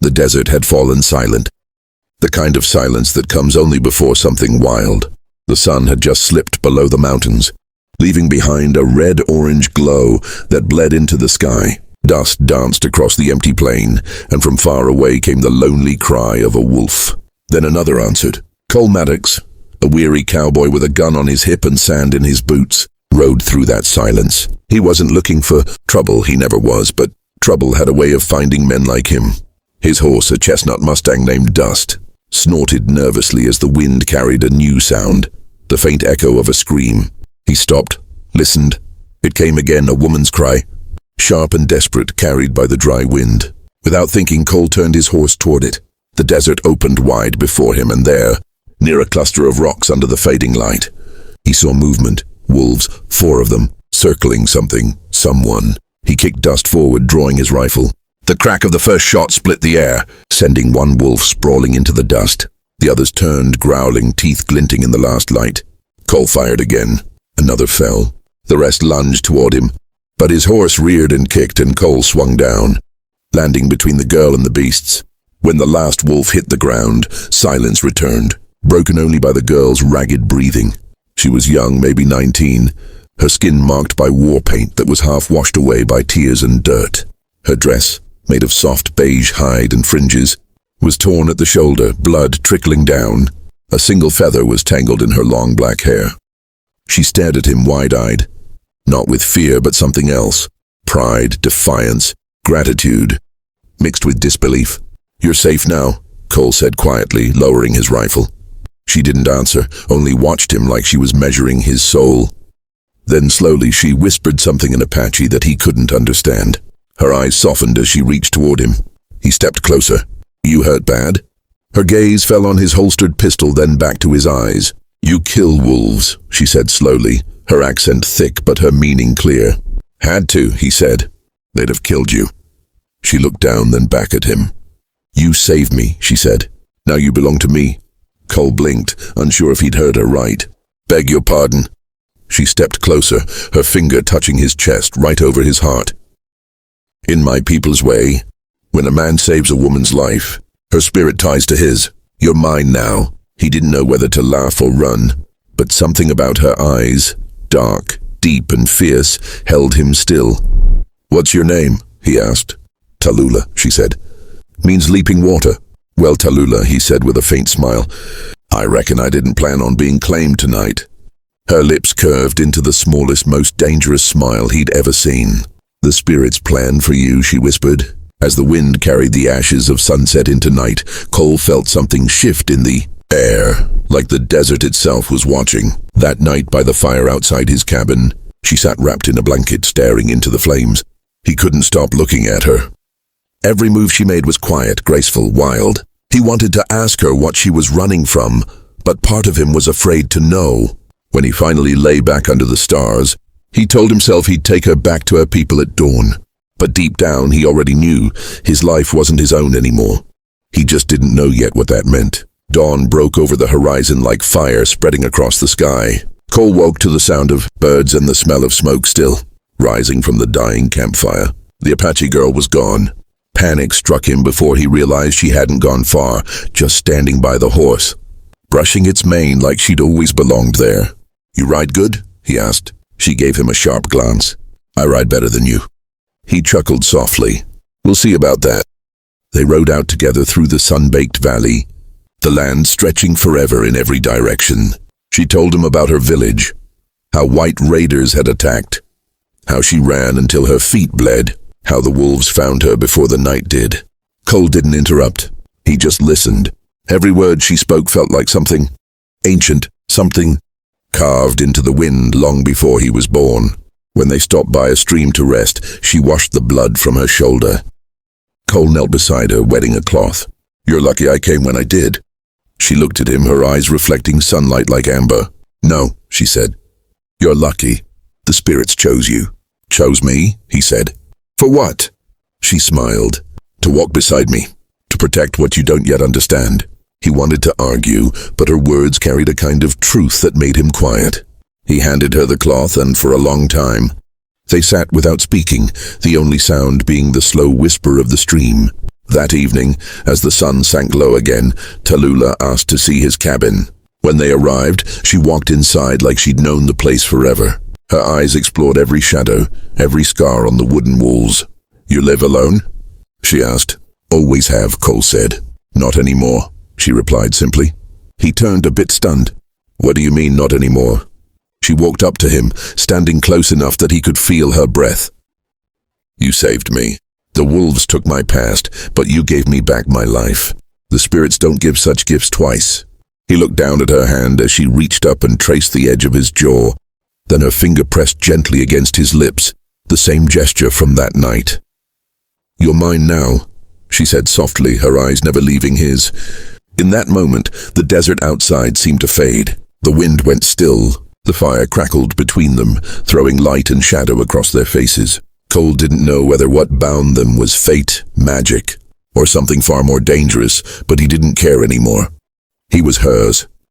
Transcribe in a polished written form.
The desert had fallen silent. The kind of silence that comes only before something wild. The sun had just slipped below the mountains, leaving behind a red-orange glow that bled into the sky. Dust danced across the empty plain, and from far away came the lonely cry of a wolf. Then another answered. Cole Maddox, a weary cowboy with a gun on his hip and sand in his boots, rode through that silence. He wasn't looking for trouble, he never was, but trouble had a way of finding men like him. His horse, a chestnut mustang named Dust, snorted nervously as the wind carried a new sound, the faint echo of a scream. He stopped, listened. It came again, a woman's cry, sharp and desperate, carried by the dry wind. Without thinking, Cole turned his horse toward it. The desert opened wide before him, and there, near a cluster of rocks under the fading light, he saw movement. Wolves, 4 of them, circling something, someone. He kicked Dust forward, drawing his rifle. The crack of the first shot split the air, sending one wolf sprawling into the dust. The others turned, growling, teeth glinting in the last light. Cole fired again. Another fell. The rest lunged toward him, but his horse reared and kicked, and Cole swung down, landing between the girl and the beasts. When the last wolf hit the ground, silence returned, broken only by the girl's ragged breathing. She was young, maybe 19, her skin marked by war paint that was half washed away by tears and dirt. Her dress, made of soft beige hide and fringes, was torn at the shoulder, blood trickling down. A single feather was tangled in her long black hair. She stared at him wide-eyed, not with fear but something else. Pride, defiance, gratitude, mixed with disbelief. "You're safe now," Cole said quietly, lowering his rifle. She didn't answer, only watched him like she was measuring his soul. Then slowly she whispered something in Apache that he couldn't understand. Her eyes softened as she reached toward him. He stepped closer. "You hurt bad?" Her gaze fell on his holstered pistol, then back to his eyes. "You kill wolves," she said slowly, her accent thick but her meaning clear. "Had to," he said. "They'd have killed you." She looked down, then back at him. "You saved me," she said. "Now you belong to me." Cole blinked, unsure if he'd heard her right. "Beg your pardon." She stepped closer, her finger touching his chest, right over his heart. "In my people's way, when a man saves a woman's life, her spirit ties to his. You're mine now." He didn't know whether to laugh or run, but something about her eyes, dark, deep and fierce, held him still. "What's your name?" he asked. "Tallulah," she said. "Means leaping water." "Well, Tallulah," he said with a faint smile, "I reckon I didn't plan on being claimed tonight." Her lips curved into the smallest, most dangerous smile he'd ever seen. "The spirits planned for you," she whispered. As the wind carried the ashes of sunset into night, Cole felt something shift in the air, like the desert itself was watching. That night by the fire outside his cabin, she sat wrapped in a blanket, staring into the flames. He couldn't stop looking at her. Every move she made was quiet, graceful, wild. He wanted to ask her what she was running from, but part of him was afraid to know. When he finally lay back under the stars, he told himself he'd take her back to her people at dawn. But deep down, he already knew his life wasn't his own anymore. He just didn't know yet what that meant. Dawn broke over the horizon like fire spreading across the sky. Cole woke to the sound of birds and the smell of smoke still rising from the dying campfire. The Apache girl was gone. Panic struck him before he realized she hadn't gone far, just standing by the horse, brushing its mane like she'd always belonged there. "You ride good?" he asked. She gave him a sharp glance. "I ride better than you." He chuckled softly. "We'll see about that." They rode out together through the sun-baked valley, the land stretching forever in every direction. She told him about her village, how white raiders had attacked, how she ran until her feet bled, how the wolves found her before the night did. Cole didn't interrupt. He just listened. Every word she spoke felt like something ancient, something carved into the wind long before he was born. When they stopped by a stream to rest, she washed the blood from her shoulder. Cole knelt beside her, wetting a cloth. "You're lucky I came when I did." She looked at him, her eyes reflecting sunlight like amber. "No," she said. "You're lucky. The spirits chose you." "Chose me?" he said. "For what?" She smiled. "To walk beside me. To protect what you don't yet understand." He wanted to argue, but her words carried a kind of truth that made him quiet. He handed her the cloth, and for a long time, they sat without speaking, the only sound being the slow whisper of the stream. That evening, as the sun sank low again, Tallulah asked to see his cabin. When they arrived, she walked inside like she'd known the place forever. Her eyes explored every shadow, every scar on the wooden walls. "You live alone?" she asked. "Always have," Cole said. "Not anymore," she replied simply. He turned a bit stunned. "What do you mean, not anymore?" She walked up to him, standing close enough that he could feel her breath. "You saved me. The wolves took my past, but you gave me back my life. The spirits don't give such gifts twice." He looked down at her hand as she reached up and traced the edge of his jaw. Then her finger pressed gently against his lips, the same gesture from that night. "You're mine now," she said softly, her eyes never leaving his. In that moment, the desert outside seemed to fade. The wind went still. The fire crackled between them, throwing light and shadow across their faces. Cole didn't know whether what bound them was fate, magic, or something far more dangerous, but he didn't care anymore. He was hers,